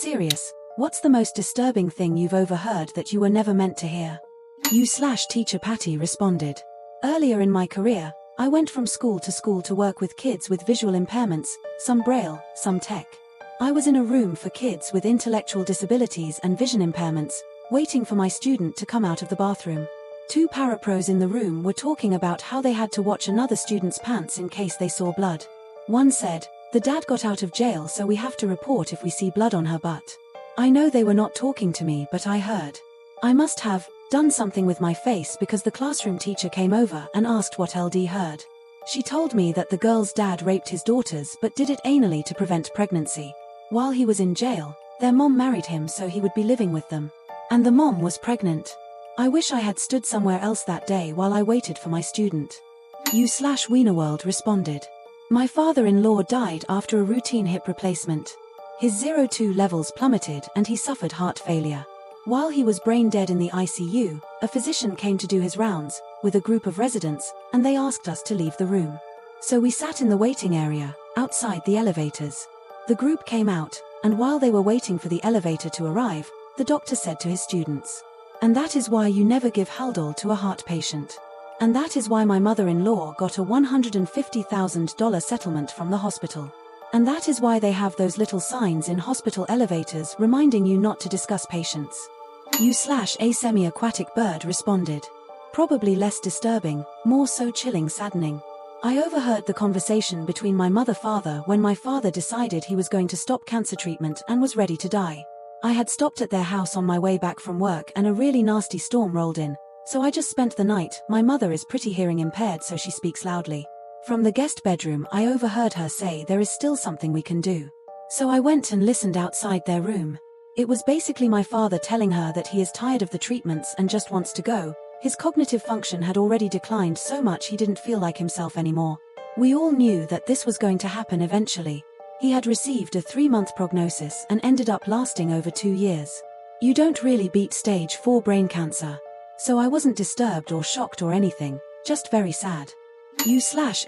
Serious, what's the most disturbing thing you've overheard that you were never meant to hear? Teacher Patty responded. Earlier in my career, I went from school to work with kids with visual impairments, some braille, some tech. I was in a room for kids with intellectual disabilities and vision impairments, waiting for my student to come out of the bathroom. Two parapros in the room were talking about how they had to watch another student's pants in case they saw blood. One said, "The dad got out of jail, so we have to report if we see blood on her butt." I know they were not talking to me, but I heard. I must have done something with my face because the classroom teacher came over and asked what LD heard. She told me that the girl's dad raped his daughters but did it anally to prevent pregnancy. While he was in jail, their mom married him so he would be living with them. And the mom was pregnant. I wish I had stood somewhere else that day while I waited for my student. Wienerworld responded. My father-in-law died after a routine hip replacement. His O2 levels plummeted and he suffered heart failure. While he was brain dead in the ICU, a physician came to do his rounds, with a group of residents, and they asked us to leave the room. So we sat in the waiting area, outside the elevators. The group came out, and while they were waiting for the elevator to arrive, the doctor said to his students, "And that is why you never give Haldol to a heart patient. And that is why my mother-in-law got a $150,000 settlement from the hospital. And that is why they have those little signs in hospital elevators reminding you not to discuss patients." A semi-aquatic bird responded. Probably less disturbing, more so chilling, saddening. I overheard the conversation between my mother-father when my father decided he was going to stop cancer treatment and was ready to die. I had stopped at their house on my way back from work and a really nasty storm rolled in, so I just spent the night. My mother is pretty hearing impaired, so she speaks loudly. From the guest bedroom I overheard her say there is still something we can do. So I went and listened outside their room. It was basically my father telling her that he is tired of the treatments and just wants to go. His cognitive function had already declined so much he didn't feel like himself anymore. We all knew that this was going to happen eventually. He had received a 3-month prognosis and ended up lasting over 2 years. You don't really beat stage 4 brain cancer. So I wasn't disturbed or shocked or anything, just very sad.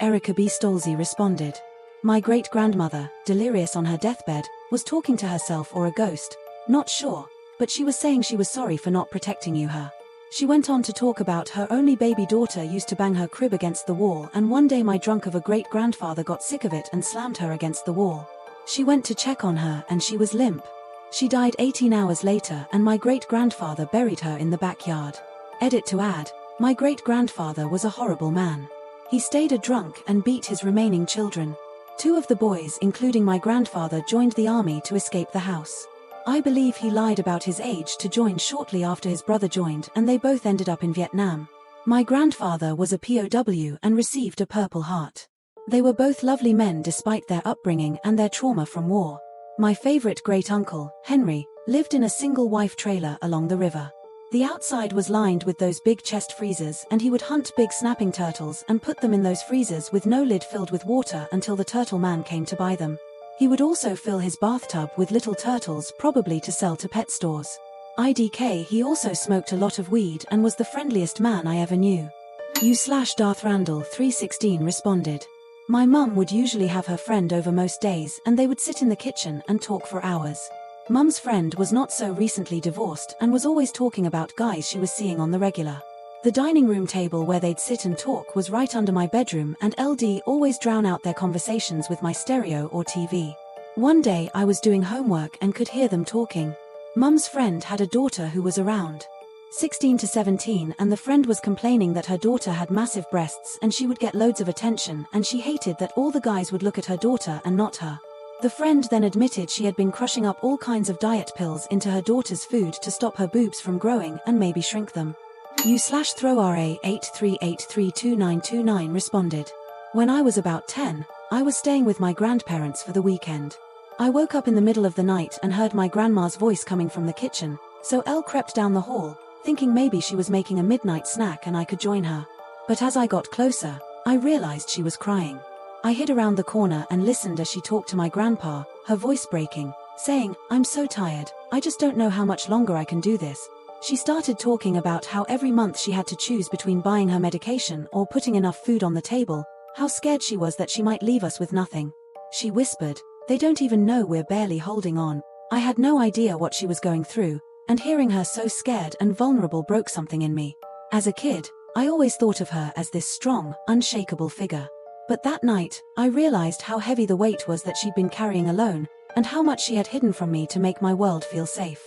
Erica B. Stolze responded. My great-grandmother, delirious on her deathbed, was talking to herself or a ghost, not sure, but she was saying she was sorry for not protecting her. She went on to talk about her only baby daughter used to bang her crib against the wall, and one day my drunk of a great-grandfather got sick of it and slammed her against the wall. She went to check on her and she was limp. She died 18 hours later and my great-grandfather buried her in the backyard. Edit to add, my great-grandfather was a horrible man. He stayed a drunk and beat his remaining children. 2 of the boys, including my grandfather, joined the army to escape the house. I believe he lied about his age to join shortly after his brother joined, and they both ended up in Vietnam. My grandfather was a POW and received a Purple Heart. They were both lovely men despite their upbringing and their trauma from war. My favorite great-uncle, Henry, lived in a single-wife trailer along the river. The outside was lined with those big chest freezers, and he would hunt big snapping turtles and put them in those freezers with no lid filled with water until the turtle man came to buy them. He would also fill his bathtub with little turtles, probably to sell to pet stores. IDK, he also smoked a lot of weed and was the friendliest man I ever knew. Darth Randall 316 responded. My mum would usually have her friend over most days and they would sit in the kitchen and talk for hours. Mum's friend was not so recently divorced and was always talking about guys she was seeing on the regular. The dining room table where they'd sit and talk was right under my bedroom, and LD always drown out their conversations with my stereo or TV. One day I was doing homework and could hear them talking. Mum's friend had a daughter who was around 16 to 17, and the friend was complaining that her daughter had massive breasts and she would get loads of attention, and she hated that all the guys would look at her daughter and not her. The friend then admitted she had been crushing up all kinds of diet pills into her daughter's food to stop her boobs from growing and maybe shrink them. /throwra 83832929 responded. When I was about 10, I was staying with my grandparents for the weekend. I woke up in the middle of the night and heard my grandma's voice coming from the kitchen, so Elle crept down the hall, thinking maybe she was making a midnight snack and I could join her. But as I got closer, I realized she was crying. I hid around the corner and listened as she talked to my grandpa, her voice breaking, saying, "I'm so tired, I just don't know how much longer I can do this." She started talking about how every month she had to choose between buying her medication or putting enough food on the table, how scared she was that she might leave us with nothing. She whispered, "They don't even know we're barely holding on. I had no idea what she was going through, and hearing her so scared and vulnerable broke something in me. As a kid, I always thought of her as this strong, unshakable figure. But that night, I realized how heavy the weight was that she'd been carrying alone, and how much she had hidden from me to make my world feel safe.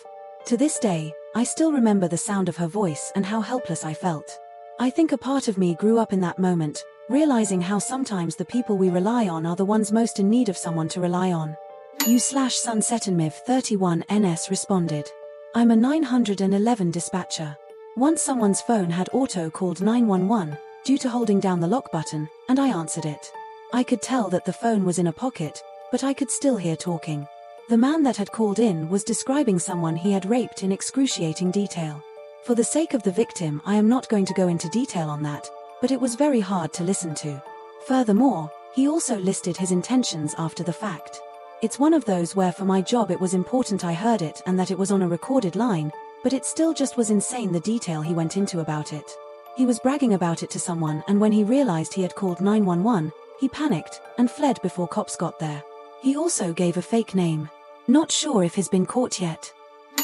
To this day, I still remember the sound of her voice and how helpless I felt. I think a part of me grew up in that moment, realizing how sometimes the people we rely on are the ones most in need of someone to rely on. U/SunsetandMiv31NS responded. I'm a 911 dispatcher. Once someone's phone had auto-called 911, due to holding down the lock button, and I answered it. I could tell that the phone was in a pocket, but I could still hear talking. The man that had called in was describing someone he had raped in excruciating detail. For the sake of the victim, I am not going to go into detail on that, but it was very hard to listen to. Furthermore, he also listed his intentions after the fact. It's one of those where for my job it was important I heard it and that it was on a recorded line, but it still just was insane the detail he went into about it. He was bragging about it to someone, and when he realized he had called 911, he panicked and fled before cops got there. He also gave a fake name. Not sure if he's been caught yet.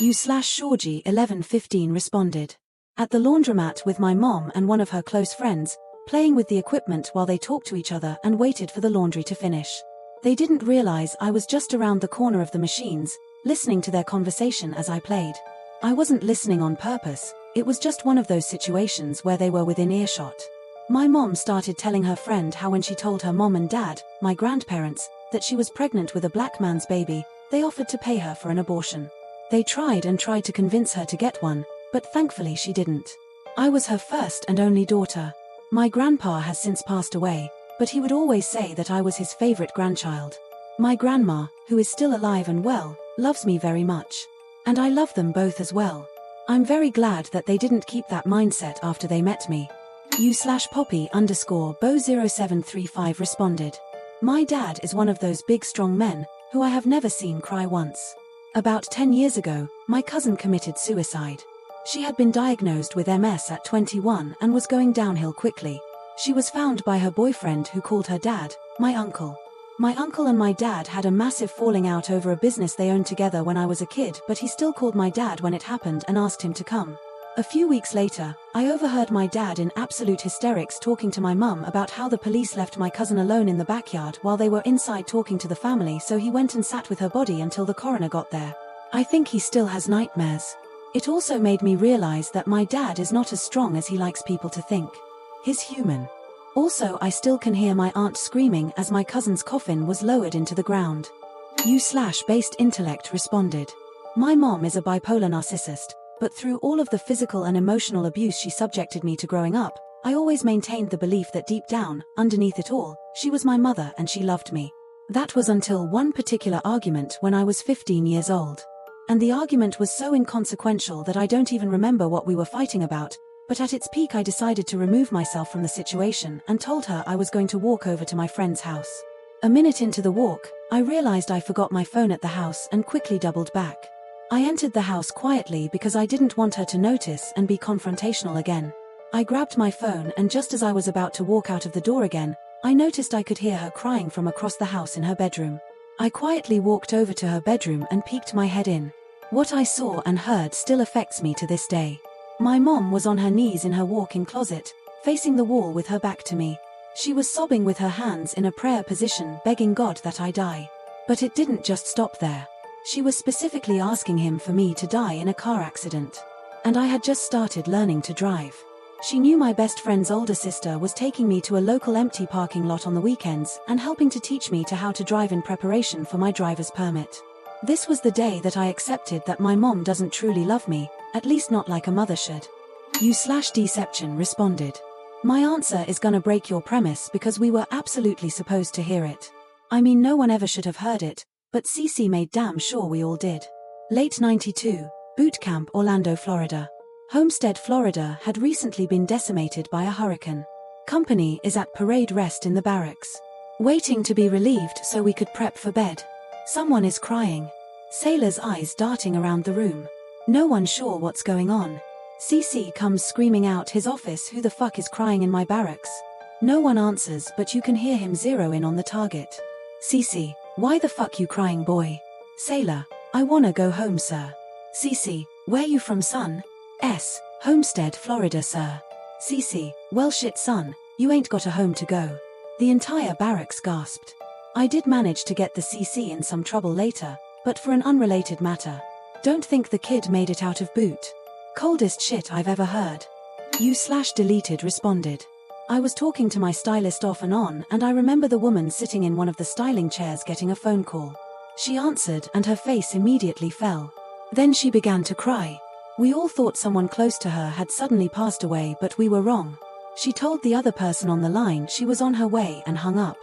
U/Shorgy1115 responded. At the laundromat with my mom and one of her close friends, playing with the equipment while they talked to each other and waited for the laundry to finish. They didn't realize I was just around the corner of the machines, listening to their conversation as I played. I wasn't listening on purpose, it was just one of those situations where they were within earshot. My mom started telling her friend how when she told her mom and dad, my grandparents, that she was pregnant with a black man's baby, they offered to pay her for an abortion. They tried to convince her to get one, but thankfully she didn't. I was her first and only daughter. My grandpa has since passed away, but he would always say that I was his favorite grandchild. My grandma, who is still alive and well, loves me very much. And I love them both as well. I'm very glad that they didn't keep that mindset after they met me. U/Poppy_Bo0735 responded. My dad is one of those big strong men, who I have never seen cry once. About 10 years ago, my cousin committed suicide. She had been diagnosed with MS at 21 and was going downhill quickly. She was found by her boyfriend who called her dad, my uncle. My uncle and my dad had a massive falling out over a business they owned together when I was a kid, but he still called my dad when it happened and asked him to come. A few weeks later, I overheard my dad in absolute hysterics talking to my mum about how the police left my cousin alone in the backyard while they were inside talking to the family, so he went and sat with her body until the coroner got there. I think he still has nightmares. It also made me realize that my dad is not as strong as he likes people to think. He's human. Also, I still can hear my aunt screaming as my cousin's coffin was lowered into the ground. U/Based Intellect responded. My mom is a bipolar narcissist, but through all of the physical and emotional abuse she subjected me to growing up, I always maintained the belief that deep down, underneath it all, she was my mother and she loved me. That was until one particular argument when I was 15 years old. And the argument was so inconsequential that I don't even remember what we were fighting about, but at its peak I decided to remove myself from the situation and told her I was going to walk over to my friend's house. A minute into the walk, I realized I forgot my phone at the house and quickly doubled back. I entered the house quietly because I didn't want her to notice and be confrontational again. I grabbed my phone, and just as I was about to walk out of the door again, I noticed I could hear her crying from across the house in her bedroom. I quietly walked over to her bedroom and peeked my head in. What I saw and heard still affects me to this day. My mom was on her knees in her walk-in closet, facing the wall with her back to me. She was sobbing with her hands in a prayer position, begging God that I die. But it didn't just stop there. She was specifically asking him for me to die in a car accident. And I had just started learning to drive. She knew my best friend's older sister was taking me to a local empty parking lot on the weekends and helping to teach me how to drive in preparation for my driver's permit. This was the day that I accepted that my mom doesn't truly love me, at least not like a mother should. U/Deception responded. My answer is gonna break your premise because we were absolutely supposed to hear it. I mean, no one ever should have heard it, but CC made damn sure we all did. Late 92, Boot Camp, Orlando, Florida. Homestead, Florida had recently been decimated by a hurricane. Company is at parade rest in the barracks, waiting to be relieved so we could prep for bed. Someone is crying. Sailor's eyes darting around the room. No one sure what's going on. CC comes screaming out his office, who the fuck is crying in my barracks? No one answers, but you can hear him zero in on the target. CC, why the fuck you crying, boy? Sailor, I wanna go home, sir. CC, where you from, son? S, Homestead, Florida, sir. CC, well shit, son, you ain't got a home to go. The entire barracks gasped. I did manage to get the CC in some trouble later, but for an unrelated matter. Don't think the kid made it out of boot. Coldest shit I've ever heard. You/deleted responded. I was talking to my stylist off and on, and I remember the woman sitting in one of the styling chairs getting a phone call. She answered and her face immediately fell. Then she began to cry. We all thought someone close to her had suddenly passed away, but we were wrong. She told the other person on the line she was on her way and hung up.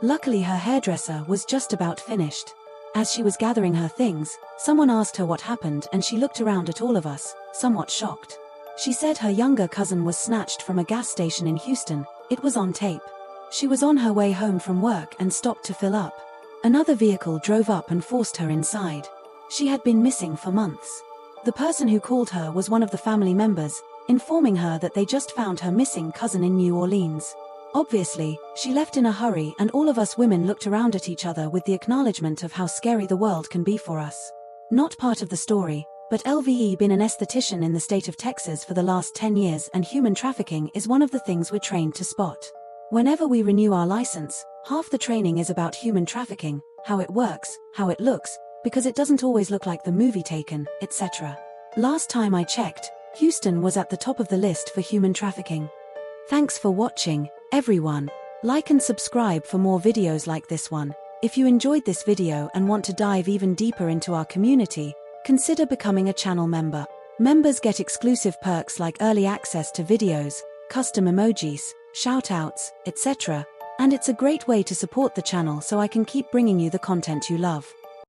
Luckily her hairdresser was just about finished. As she was gathering her things, someone asked her what happened and she looked around at all of us, somewhat shocked. She said her younger cousin was snatched from a gas station in Houston. It was on tape. She was on her way home from work and stopped to fill up. Another vehicle drove up and forced her inside. She had been missing for months. The person who called her was one of the family members, informing her that they just found her missing cousin in New Orleans. Obviously, she left in a hurry and all of us women looked around at each other with the acknowledgement of how scary the world can be for us. Not part of the story, but LVE been an esthetician in the state of Texas for the last 10 years and human trafficking is one of the things we're trained to spot. Whenever we renew our license, half the training is about human trafficking, how it works, how it looks, because it doesn't always look like the movie Taken, etc. Last time I checked, Houston was at the top of the list for human trafficking. Thanks for watching, everyone. Like and subscribe for more videos like this one. If you enjoyed this video and want to dive even deeper into our community, consider becoming a channel member. Members get exclusive perks like early access to videos, custom emojis, shoutouts, etc. And it's a great way to support the channel so I can keep bringing you the content you love.